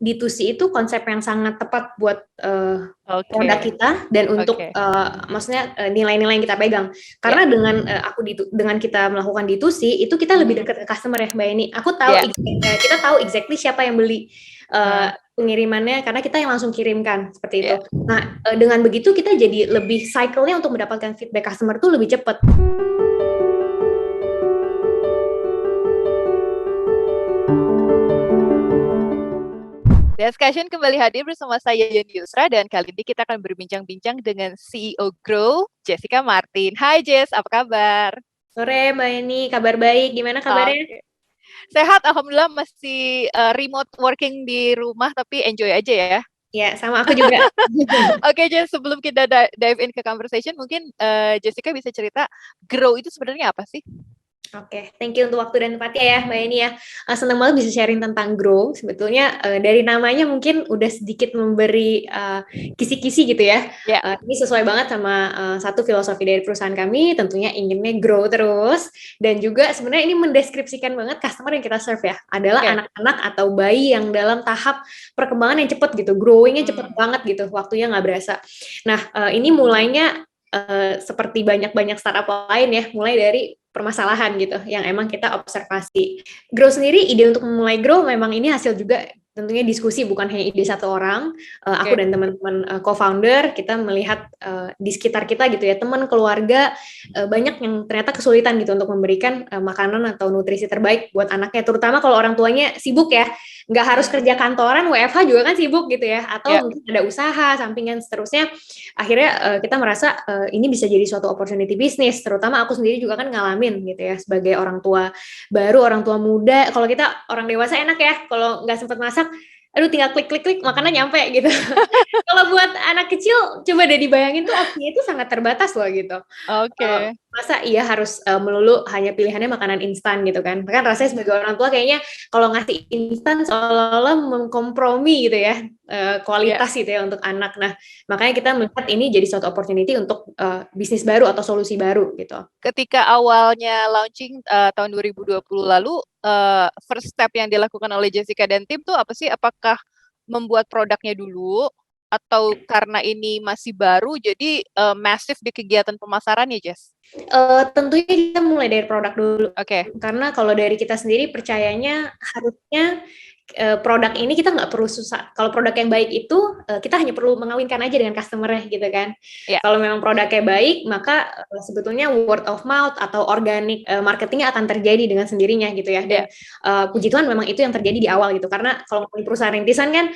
D2C itu konsep yang sangat tepat buat produk Oke, kita dan untuk oke. maksudnya nilai-nilai yang kita pegang. Ya, Karena dengan kita melakukan D2C itu kita lebih mhm, dekat ke customer ya, Mbak Eni. ya, Kita tahu exactly siapa yang beli heeh, pengirimannya karena kita yang langsung kirimkan seperti itu. ya. Nah, dengan begitu kita jadi lebih cycle-nya untuk mendapatkan feedback customer tuh lebih cepat. Discussion kembali hadir bersama saya Yeni Yusra dan kali ini kita akan berbincang-bincang dengan CEO Grow, Jessica Martin. Hai Jess, apa kabar? Sore Mbak Eni, kabar baik. Gimana kabarnya? Oke. Sehat, alhamdulillah masih remote working di rumah tapi enjoy aja ya. Ya, sama aku juga. Oke Jess, sebelum kita dive in ke conversation, mungkin Jessica bisa cerita Grow itu sebenarnya apa sih? Oke, thank you untuk waktu dan tempatnya ya, Mbak Eni ya. Senang banget bisa sharing tentang Grow. Sebetulnya dari namanya mungkin udah sedikit memberi kisi-kisi gitu ya. Ya, Ini sesuai banget sama satu filosofi dari perusahaan kami, tentunya inginnya grow terus. Dan juga sebenarnya ini mendeskripsikan banget customer yang kita serve ya. Adalah oke. anak-anak atau bayi yang dalam tahap perkembangan yang cepat gitu. Growing-nya cepat Hmm. banget gitu, waktunya nggak berasa. Nah, ini mulainya seperti banyak-banyak startup lain ya, mulai dari permasalahan gitu yang emang kita observasi. Grow sendiri, ide untuk memulai Grow memang ini hasil juga tentunya diskusi, bukan hanya ide satu orang. Aku Oke. dan teman-teman co-founder kita melihat di sekitar kita gitu ya, teman keluarga banyak yang ternyata kesulitan gitu untuk memberikan makanan atau nutrisi terbaik buat anaknya, terutama kalau orang tuanya sibuk ya, nggak harus Hmm. kerja kantoran, WFH juga kan sibuk gitu ya, Ya, atau mungkin ada usaha sampingan seterusnya. Akhirnya kita merasa ini bisa jadi suatu opportunity bisnis, terutama aku sendiri juga kan ngalamin gitu ya sebagai orang tua baru, orang tua muda. Kalau kita orang dewasa enak ya, kalau nggak sempat masak, aduh tinggal klik makanan nyampe gitu. Kalau buat anak kecil coba deh dibayangin tuh opsinya itu sangat terbatas loh gitu. oke. Masa iya harus melulu hanya pilihannya makanan instan gitu kan. Kan rasanya sebagai orang tua kayaknya kalau ngasih instan seolah-olah mengkompromi gitu ya Ya. kualitas gitu ya untuk anak. Nah, makanya kita melihat ini jadi suatu opportunity untuk bisnis baru atau solusi baru gitu. Ketika awalnya launching tahun 2020 lalu, first step yang dilakukan oleh Jessica dan tim tuh apa sih? Apakah membuat produknya dulu atau karena ini masih baru jadi masif di kegiatan pemasarannya, Jess? Tentunya kita mulai dari produk dulu. Oke. Karena kalau dari kita sendiri percayanya harusnya produk ini kita nggak perlu susah. Kalau produk yang baik itu kita hanya perlu mengawinkan aja dengan customer-nya gitu kan. Ya. Kalau memang produknya baik, maka sebetulnya word of mouth atau organic marketingnya akan terjadi dengan sendirinya gitu ya. Dan Ya. puji Tuhan memang itu yang terjadi di awal gitu. Karena kalau di perusahaan rintisan kan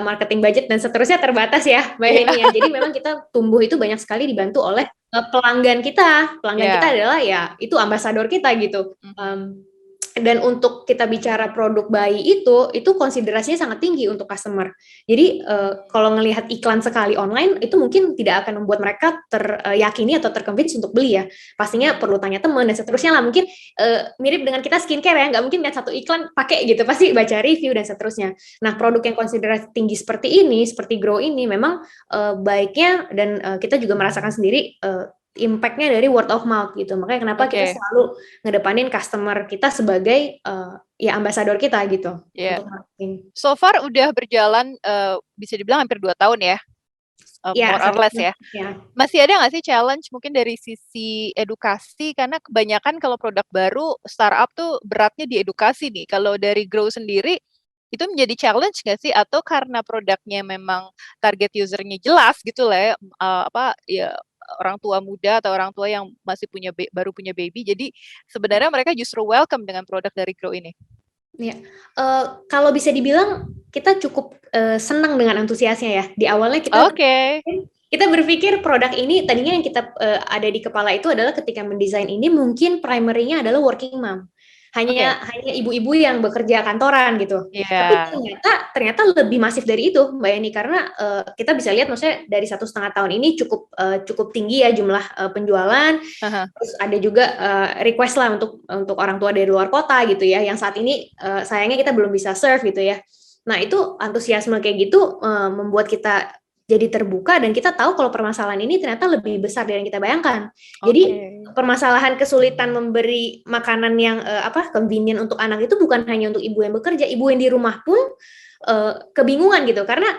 marketing budget dan seterusnya terbatas ya, Mbak Ya. Heni ya. Jadi memang kita tumbuh itu banyak sekali dibantu oleh pelanggan kita. Pelanggan kita Ya. adalah ya itu ambasador kita gitu. Mhm. Dan untuk kita bicara produk bayi itu konsiderasinya sangat tinggi untuk customer. Jadi kalau ngelihat iklan sekali online itu mungkin tidak akan membuat mereka teryakini atau terconvince untuk beli ya. Pastinya perlu tanya teman dan seterusnya lah. Mungkin mirip dengan kita skincare ya, nggak mungkin lihat satu iklan pakai gitu, pasti baca review dan seterusnya. Nah, produk yang konsiderasi tinggi seperti ini, seperti Grow ini memang baiknya dan kita juga merasakan sendiri impact-nya dari word of mouth gitu. Makanya kenapa kita Oke. selalu ngedepanin customer kita sebagai ya ambasador kita gitu Ya. untuk marketing. So far udah berjalan bisa dibilang hampir 2 tahun ya, Ya, more or less ya. ya. Masih ada nggak sih challenge mungkin dari sisi edukasi? Karena kebanyakan kalau produk baru, startup tuh beratnya di edukasi nih. Kalau dari Grow sendiri, itu menjadi challenge nggak sih? Atau karena produknya memang target usernya jelas gitu lah ya, apa ya orang tua muda atau orang tua yang masih baru punya baby, jadi sebenarnya mereka justru welcome dengan produk dari Grow ini. Ya, kalau bisa dibilang kita cukup senang dengan antusiasnya ya. Di awalnya Oke. kita berpikir produk ini tadinya yang kita ada di kepala itu adalah ketika mendesain ini mungkin primary-nya adalah working mom. Oke. Hanya ibu-ibu yang bekerja kantoran gitu. Tapi Iya. ternyata lebih masif dari itu, Mbak Yani, karena kita bisa lihat maksudnya dari 1,5 tahun ini cukup tinggi ya jumlah penjualan. Aha. Terus ada juga request lah untuk orang tua dari luar kota gitu ya, yang saat ini sayangnya kita belum bisa serve gitu ya. Nah, itu antusiasme kayak gitu membuat kita jadi terbuka dan kita tahu kalau permasalahan ini ternyata lebih besar dari yang kita bayangkan. Jadi Oke. permasalahan kesulitan memberi makanan yang convenient untuk anak itu bukan hanya untuk ibu yang bekerja, ibu yang di rumah pun kebingungan gitu, karena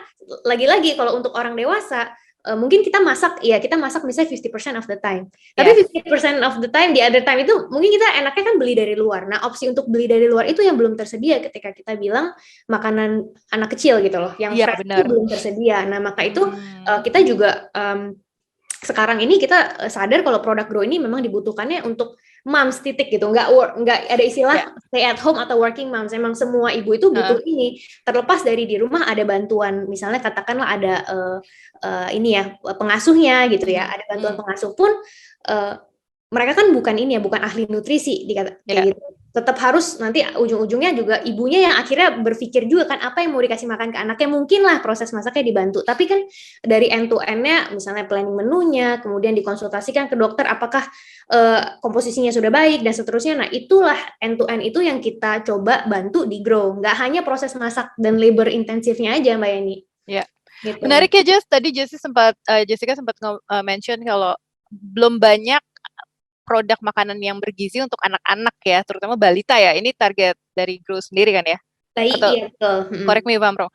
lagi-lagi kalau untuk orang dewasa mungkin kita masak misalnya 50% of the time. Tapi 50% of the time, the other time itu mungkin kita enaknya kan beli dari luar. Nah, opsi untuk beli dari luar itu yang belum tersedia ketika kita bilang makanan anak kecil gitu loh, yang fresh itu belum tersedia. Nah, maka itu kita juga sekarang ini kita sadar kalau produk Grow ini memang dibutuhkannya untuk moms titik gitu, nggak ada istilah stay at home atau working moms. Emang semua ibu itu butuh ini, terlepas dari di rumah ada bantuan, misalnya katakanlah ada ini ya pengasuhnya gitu ya, ada bantuan pengasuh pun mereka kan bukan ahli nutrisi kayak gitu. Tetap harus nanti ujung-ujungnya juga ibunya yang akhirnya berpikir juga kan apa yang mau dikasih makan ke anaknya, mungkin lah proses masaknya dibantu, tapi kan dari end to end-nya misalnya planning menunya, kemudian dikonsultasikan ke dokter apakah komposisinya sudah baik dan seterusnya. Nah, itulah end to end itu yang kita coba bantu di Grow. Nggak hanya proses masak dan labor intensifnya aja, Mbak Yani. Ya. Gitu. Menarik ya, Jess. Tadi Jessica sempat mention kalau belum banyak produk makanan yang bergizi untuk anak-anak ya, terutama balita ya. Ini target dari Grow sendiri kan ya? Iya, betul. Correct me if I'm wrong.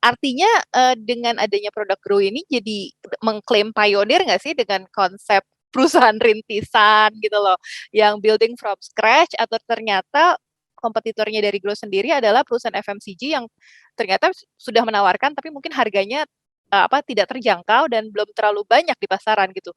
Artinya dengan adanya produk Grow ini jadi mengklaim pionir nggak sih dengan konsep perusahaan rintisan gitu loh, yang building from scratch, atau ternyata kompetitornya dari Grow sendiri adalah perusahaan FMCG yang ternyata sudah menawarkan tapi mungkin harganya tidak terjangkau dan belum terlalu banyak di pasaran gitu?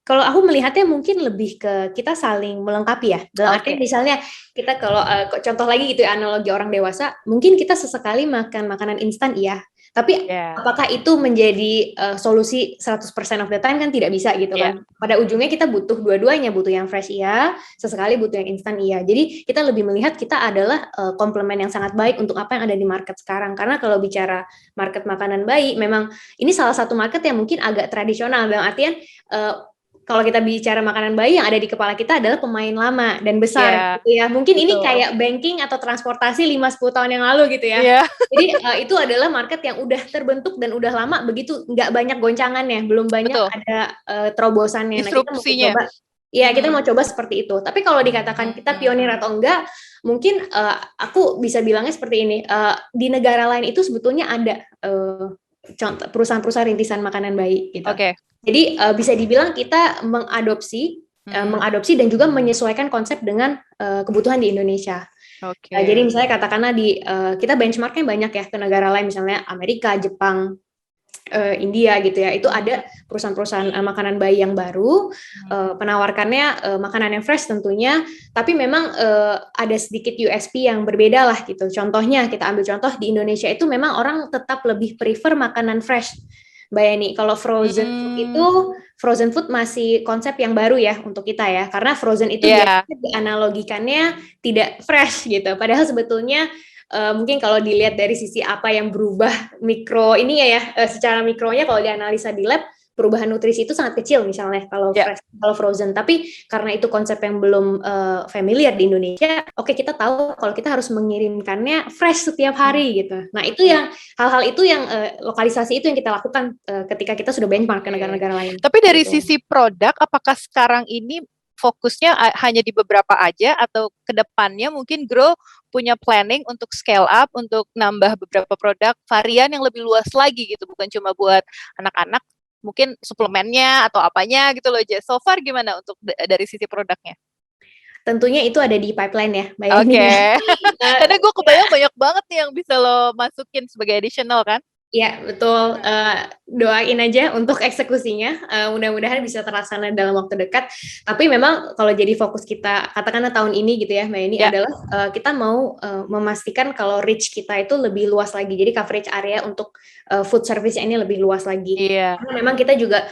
Kalau aku melihatnya mungkin lebih ke kita saling melengkapi ya. Dalam arti misalnya kita kalau contoh lagi gitu ya, analogi orang dewasa, mungkin kita sesekali makan makanan instan iya, tapi apakah itu menjadi solusi 100% of the time kan tidak bisa gitu kan. Pada ujungnya kita butuh dua-duanya, butuh yang fresh iya, sesekali butuh yang instan iya. Jadi kita lebih melihat kita adalah komplement yang sangat baik untuk apa yang ada di market sekarang. Karena kalau bicara market makanan bayi, memang ini salah satu market yang mungkin agak tradisional, dalam artian kalau kita bicara makanan bayi, yang ada di kepala kita adalah pemain lama dan besar gitu ya. Mungkin ini kayak banking atau transportasi 5-10 tahun yang lalu gitu ya. Jadi itu adalah market yang udah terbentuk dan udah lama, begitu nggak banyak goncangannya, belum banyak ada terobosannya. Nah, kita mau coba seperti itu. Tapi kalau dikatakan kita pionir atau enggak, mungkin aku bisa bilangnya seperti ini. Di negara lain itu sebetulnya ada contoh perusahaan-perusahaan rintisan makanan bayi gitu. Jadi bisa dibilang kita mengadopsi dan juga menyesuaikan konsep dengan kebutuhan di Indonesia. Jadi misalnya katakanlah kita benchmarknya banyak ya ke negara lain, misalnya Amerika, Jepang, India gitu ya. Itu ada perusahaan-perusahaan makanan bayi yang baru, penawarkannya makanan yang fresh tentunya, tapi memang ada sedikit USP yang berbeda lah gitu. Contohnya kita ambil contoh di Indonesia itu memang orang tetap lebih prefer makanan fresh. Mbak Yani, kalau frozen food masih konsep yang baru ya untuk kita ya, karena frozen itu biasanya dianalogikannya tidak fresh gitu, padahal sebetulnya mungkin kalau dilihat dari sisi apa yang berubah mikro ini ya secara mikronya, kalau dianalisa di lab, perubahan nutrisi itu sangat kecil misalnya kalau fresh, kalau frozen. Tapi karena itu konsep yang belum familiar di Indonesia, kita tahu kalau kita harus mengirimkannya fresh setiap hari gitu. Nah, itu yang hal-hal itu yang lokalisasi itu yang kita lakukan ketika kita sudah benchmark ke negara-negara lain. Tapi dari sisi produk, apakah sekarang ini fokusnya hanya di beberapa aja, atau kedepannya mungkin Grow punya planning untuk scale up, untuk nambah beberapa produk varian yang lebih luas lagi gitu, bukan cuma buat anak-anak, mungkin suplemennya atau apanya gitu loh, Jess. So far gimana untuk dari sisi produknya? Tentunya itu ada di pipeline ya, Mbak Yani. Karena gue kebayang banyak banget nih yang bisa lo masukin sebagai additional kan? Ya, betul. Doain aja untuk eksekusinya. Mudah-mudahan bisa terlaksana dalam waktu dekat. Tapi memang kalau jadi fokus kita, katakanlah tahun ini gitu ya, Mbak Yani, adalah kita mau memastikan kalau reach kita itu lebih luas lagi. Jadi coverage area untuk food service ini lebih luas lagi. Karena memang kita juga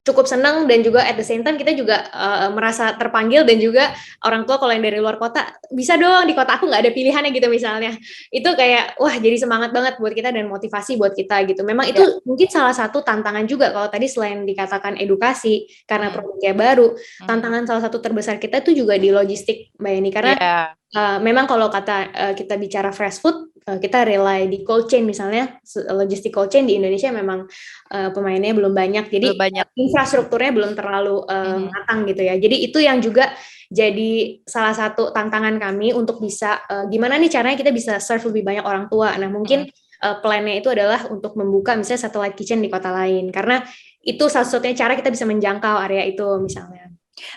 cukup senang, dan juga at the same time kita juga merasa terpanggil, dan juga orang tua kalau yang dari luar kota, bisa dong di kota aku nggak ada pilihannya gitu misalnya, itu kayak wah jadi semangat banget buat kita dan motivasi buat kita gitu. Memang itu mungkin salah satu tantangan juga, kalau tadi selain dikatakan edukasi karena produknya baru, tantangan salah satu terbesar kita itu juga di logistik, Mbak Yani, karena memang kalau kita bicara fresh food, kita rely di cold chain misalnya, logistik cold chain di Indonesia memang pemainnya belum banyak, jadi Belum banyak. infrastrukturnya belum terlalu matang gitu ya. Jadi itu yang juga jadi salah satu tantangan kami untuk bisa gimana nih caranya kita bisa serve lebih banyak orang tua. Nah mungkin plan-nya itu adalah untuk membuka misalnya satellite kitchen di kota lain, karena itu salah satunya cara kita bisa menjangkau area itu misalnya.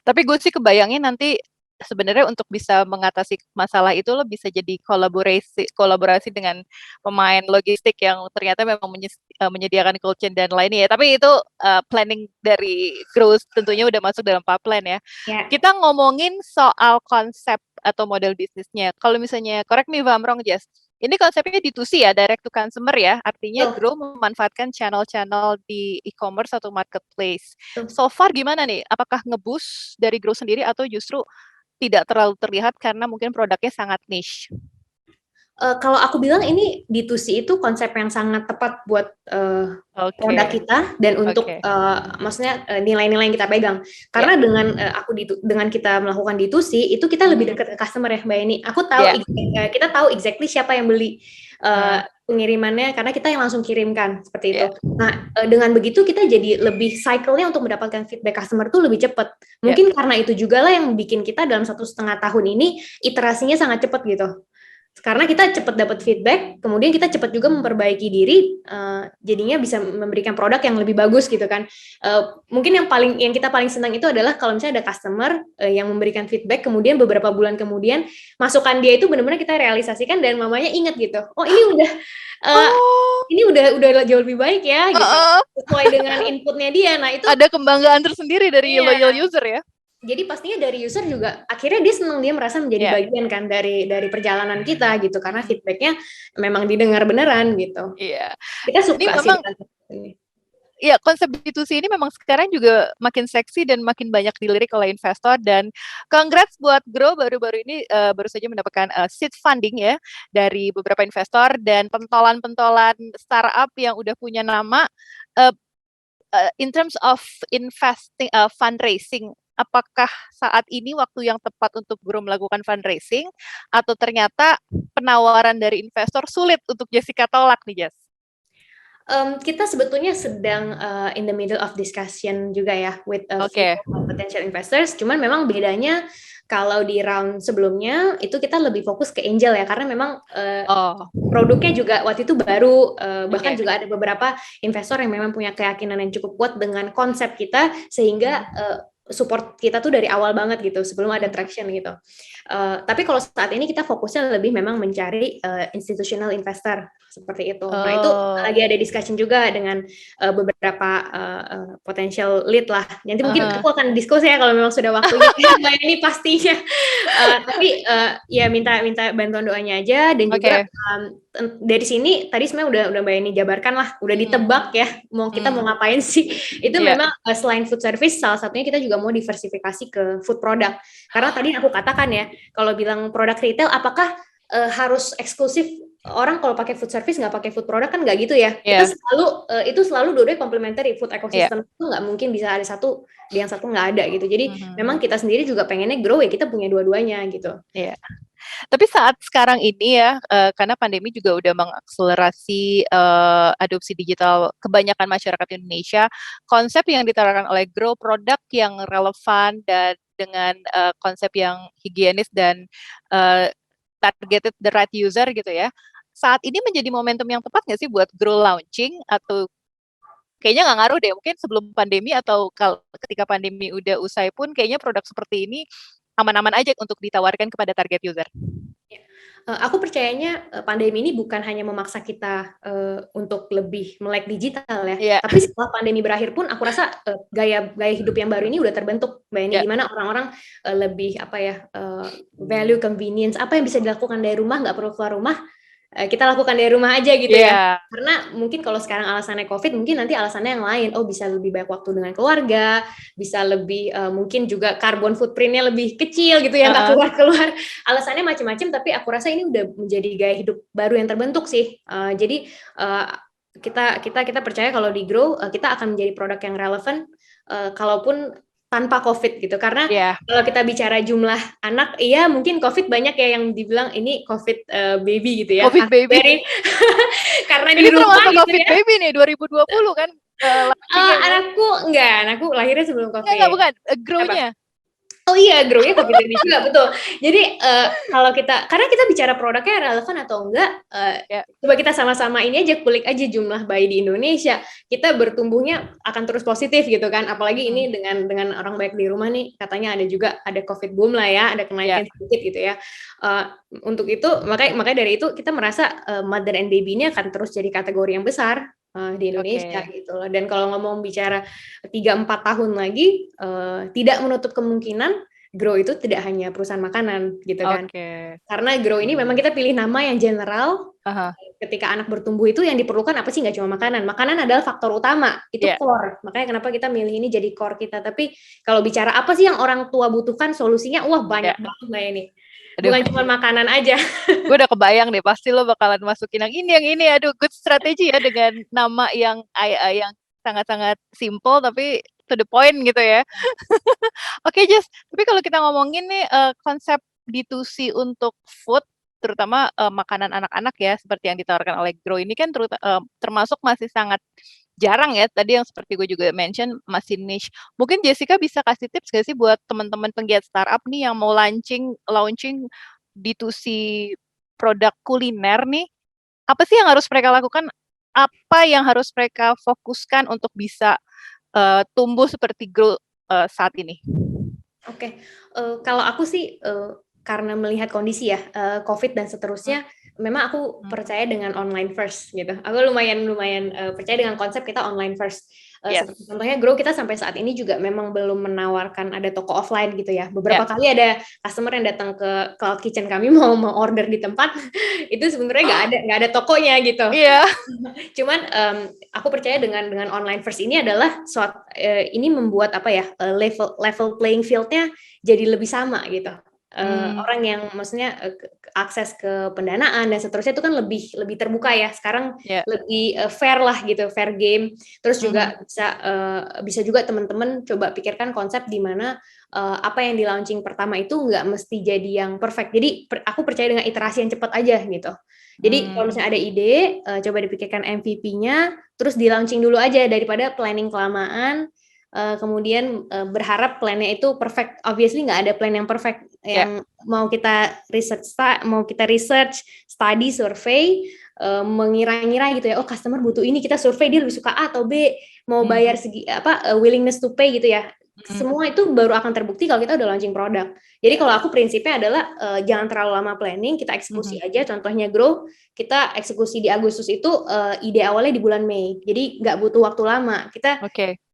Tapi gue sih kebayangin nanti sebenarnya untuk bisa mengatasi masalah itu lo bisa jadi kolaborasi dengan pemain logistik yang ternyata memang menyediakan cold chain dan lainnya ya. Tapi itu planning dari growth tentunya udah masuk dalam pipeline ya. Ya. Kita ngomongin soal konsep atau model bisnisnya. Kalau misalnya, correct me if I'm wrong, Jess. Ini konsepnya D2C ya, direct to consumer ya. Artinya Grow memanfaatkan channel-channel di e-commerce atau marketplace. So far gimana nih? Apakah nge-boost dari Grow sendiri atau justru tidak terlalu terlihat karena mungkin produknya sangat niche? Kalau aku bilang ini D2C itu konsep yang sangat tepat buat produk kita dan untuk maksudnya nilai-nilai yang kita pegang. Karena dengan kita melakukan D2C itu kita lebih dekat ke customer ya, Mbak Eni. Aku tahu kita tahu exactly siapa yang beli pengirimannya karena kita yang langsung kirimkan seperti itu. Nah, dengan begitu kita jadi lebih cycle-nya untuk mendapatkan feedback customer tuh lebih cepat. Mungkin karena itu juga lah yang bikin kita dalam 1,5 tahun ini iterasinya sangat cepat gitu. Karena kita cepat dapat feedback, kemudian kita cepat juga memperbaiki diri, jadinya bisa memberikan produk yang lebih bagus gitu kan. Mungkin yang kita paling senang itu adalah kalau misalnya ada customer yang memberikan feedback, kemudian beberapa bulan kemudian masukan dia itu benar-benar kita realisasikan dan mamanya ingat gitu. Oh ini udah jauh lebih baik ya, gitu. Sesuai dengan inputnya dia. Nah itu ada kembanggaan tersendiri dari loyal user ya. Jadi pastinya dari user juga akhirnya dia senang, dia merasa menjadi bagian kan dari perjalanan kita gitu, karena feedbacknya memang didengar beneran gitu. Kita suka sih. Iya, konsep D2C ini memang sekarang juga makin seksi dan makin banyak dilirik oleh investor, dan congrats buat Grow baru-baru ini baru saja mendapatkan seed funding ya dari beberapa investor dan pentolan-pentolan startup yang udah punya nama. In terms of investing, fundraising, apakah saat ini waktu yang tepat untuk Grow melakukan fundraising atau ternyata penawaran dari investor sulit untuk Jessica tolak nih, Jess? Kita sebetulnya sedang in the middle of discussion juga ya with potential investors. Cuman memang bedanya kalau di round sebelumnya itu kita lebih fokus ke angel ya, karena memang produknya juga waktu itu baru, bahkan juga ada beberapa investor yang memang punya keyakinan yang cukup kuat dengan konsep kita sehingga support kita tuh dari awal banget gitu sebelum ada traction gitu. Tapi kalau saat ini kita fokusnya lebih memang mencari institutional investor seperti itu. Nah itu lagi ada discussion juga dengan beberapa potential lead lah. Nanti mungkin aku akan diskusi ya kalau memang sudah waktunya. Ini pastinya. Tapi ya minta bantuan doanya aja dan juga dari sini tadi sebenarnya udah Mbak Eni jabarkan lah, udah ditebak ya mau kita mau ngapain sih. Itu memang selain food service salah satunya kita juga mau diversifikasi ke food product. Karena tadi aku katakan ya, kalau bilang produk retail apakah harus eksklusif orang kalau pakai food service nggak pakai food product, kan nggak gitu ya. Itu selalu dua-duanya complementary. Food ecosystem itu nggak mungkin bisa ada satu yang satu nggak ada gitu. Jadi memang kita sendiri juga pengennya grow ya kita punya dua-duanya gitu. Tapi saat sekarang ini ya, karena pandemi juga udah mengakselerasi adopsi digital kebanyakan masyarakat Indonesia, konsep yang ditawarkan oleh Grow, produk yang relevan dan dengan konsep yang higienis dan targeted the right user gitu ya, saat ini menjadi momentum yang tepat nggak sih buat Grow launching, atau kayaknya nggak ngaruh deh, mungkin sebelum pandemi atau ketika pandemi udah usai pun kayaknya produk seperti ini aman-aman aja untuk ditawarkan kepada target user? Aku percayanya pandemi ini bukan hanya memaksa kita untuk lebih melek digital ya, tapi setelah pandemi berakhir pun aku rasa gaya hidup yang baru ini udah terbentuk, Mbak Eni, gimana orang-orang lebih value convenience, apa yang bisa dilakukan dari rumah, nggak perlu keluar rumah, kita lakukan dari rumah aja gitu ya. Karena mungkin kalau sekarang alasannya COVID, mungkin nanti alasannya yang lain. Oh, bisa lebih banyak waktu dengan keluarga, bisa lebih mungkin juga carbon footprint-nya lebih kecil gitu ya, nggak keluar-keluar. Alasannya macam-macam, tapi aku rasa ini udah menjadi gaya hidup baru yang terbentuk sih. Jadi kita percaya kalau di Grow kita akan menjadi produk yang relevan, kalaupun tanpa COVID gitu. Karena Iya. kalau kita bicara jumlah anak, iya mungkin COVID banyak ya yang dibilang ini COVID baby gitu ya. COVID baby. Karena Ini di rumah termasuk gitu COVID ya. baby nih 2020 kan launchingnya kan? Anakku lahirnya sebelum COVID. Enggak, bukan. Grow-nya. Oh iya, grow-nya COVID baby juga, betul. Jadi kalau karena kita bicara produknya relevan atau enggak, coba kita sama-sama ini aja, kulik aja jumlah bayi di Indonesia. Kita bertumbuhnya akan terus positif gitu kan, apalagi ini dengan orang banyak di rumah nih, katanya ada COVID boom lah ya, ada kenaikan sedikit gitu ya. Untuk itu, makanya dari itu kita merasa mother and baby ini akan terus jadi kategori yang besar di Indonesia gitu loh. Dan kalau ngomong bicara 3-4 tahun lagi, tidak menutup kemungkinan Grow itu tidak hanya perusahaan makanan gitu kan. Karena Grow ini memang kita pilih nama yang general. Ketika anak bertumbuh itu yang diperlukan apa sih? Nggak cuma makanan. Makanan adalah faktor utama, itu core. Makanya kenapa kita milih ini jadi core kita. Tapi kalau bicara apa sih yang orang tua butuhkan, solusinya wah banyak banget Mbak ini. Bukan cuma makanan aja. Gue udah kebayang deh, pasti lo bakalan masukin yang ini. Aduh, good strategi ya dengan nama yang sangat-sangat simple tapi to the point gitu ya. Oke, Jess. Tapi kalau kita ngomongin nih konsep D2C untuk food, terutama makanan anak-anak ya, seperti yang ditawarkan oleh Grow ini kan termasuk masih sangat jarang ya. Tadi yang seperti gue juga mention masih niche. Mungkin Jessica bisa kasih tips gak sih buat teman-teman penggiat startup nih yang mau launching D2C produk kuliner nih? Apa sih yang harus mereka lakukan? Apa yang harus mereka fokuskan untuk bisa tumbuh seperti Grow saat ini? Oke, kalau aku sih karena melihat kondisi ya COVID dan seterusnya, memang aku percaya dengan online first gitu. Aku lumayan percaya dengan konsep kita online first. Seperti contohnya Grow, kita sampai saat ini juga memang belum menawarkan ada toko offline gitu ya. Beberapa kali ada customer yang datang ke Cloud Kitchen kami mau order di tempat, itu sebenarnya nggak ada tokonya gitu. Cuman aku percaya dengan online first ini adalah ini membuat apa ya, level playing field-nya jadi lebih sama gitu. Orang yang maksudnya akses ke pendanaan dan seterusnya itu kan lebih terbuka ya. Sekarang lebih fair lah gitu, fair game. Terus juga bisa juga teman-teman coba pikirkan konsep di mana apa yang di launching pertama itu nggak mesti jadi yang perfect. Jadi aku percaya dengan iterasi yang cepat aja gitu. Jadi kalau misalnya ada ide, coba dipikirkan MVP-nya, terus di launching dulu aja daripada planning kelamaan. Kemudian berharap plannya itu perfect. Obviously nggak ada plan yang perfect. Yang mau kita research, study, survey, mengira-ngira gitu ya. Oh, customer butuh ini, kita survei dia lebih suka A atau B, mau bayar willingness to pay gitu ya. Semua itu baru akan terbukti kalau kita udah launching produk. Jadi kalau aku prinsipnya adalah jangan terlalu lama planning, kita eksekusi aja. Contohnya Grow, kita eksekusi di Agustus itu ide awalnya di bulan Mei. Jadi nggak butuh waktu lama. Kita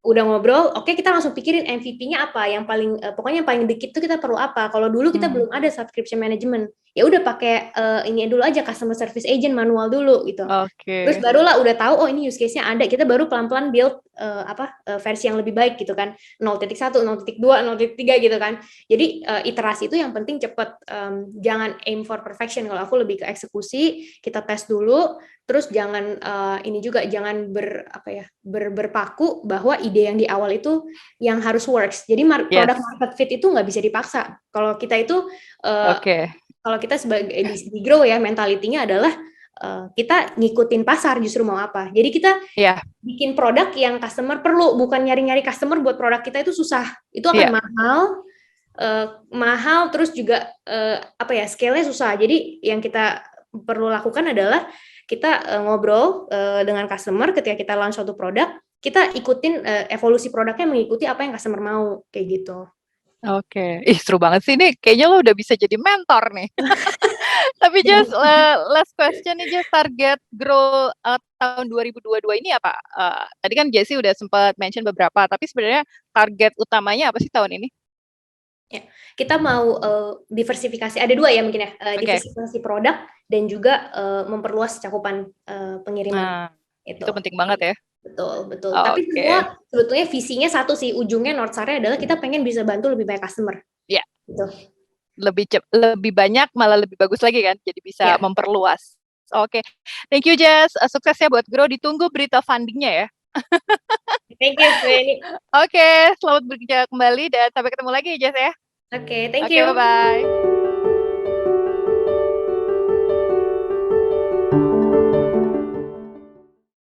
udah ngobrol, oke, kita langsung pikirin MVP-nya apa, yang paling pokoknya yang paling dikit tuh kita perlu apa. Kalau dulu kita belum ada subscription management, ya udah pakai ini dulu aja, customer service agent manual dulu gitu. Terus barulah udah tahu oh ini use case-nya ada, kita baru pelan-pelan build versi yang lebih baik gitu kan, 0.1, 0.2, 0.3 gitu kan. Jadi iterasi itu yang penting cepet, jangan aim for perfection. Kalau aku lebih ke eksekusi, kita tes dulu. Terus jangan ini juga jangan berpaku bahwa ide yang di awal itu yang harus works. Jadi product market fit itu nggak bisa dipaksa. Kalau kita itu kalau kita sebagai di Grow ya, mentalitinya adalah kita ngikutin pasar justru mau apa. Jadi kita bikin produk yang customer perlu, bukan nyari-nyari customer buat produk kita itu susah. Itu akan mahal terus juga scale-nya susah. Jadi yang kita perlu lakukan adalah kita ngobrol dengan customer ketika kita launch suatu produk, kita ikutin evolusi produknya mengikuti apa yang customer mau, kayak gitu. Oke, seru banget sih ini. Kayaknya lo udah bisa jadi mentor nih. Tapi just last question nih, just target Grow tahun 2022 ini apa? Tadi kan Jessie udah sempat mention beberapa, tapi sebenarnya target utamanya apa sih tahun ini? Ya, kita mau diversifikasi, ada dua ya mungkin ya, diversifikasi produk dan juga memperluas cakupan pengiriman. Itu penting banget ya. Betul. Tapi semua sebetulnya visinya satu sih, ujungnya North Star-nya adalah kita pengen bisa bantu lebih banyak customer. Iya. Gitu. Lebih banyak malah lebih bagus lagi kan, jadi bisa memperluas. Thank you Jess, sukses ya buat Grow, ditunggu berita fundingnya ya. Thank you, Feni. Oke, selamat bekerja kembali dan sampai ketemu lagi ya, Jess ya. Oke, thank Oke, you. bye-bye.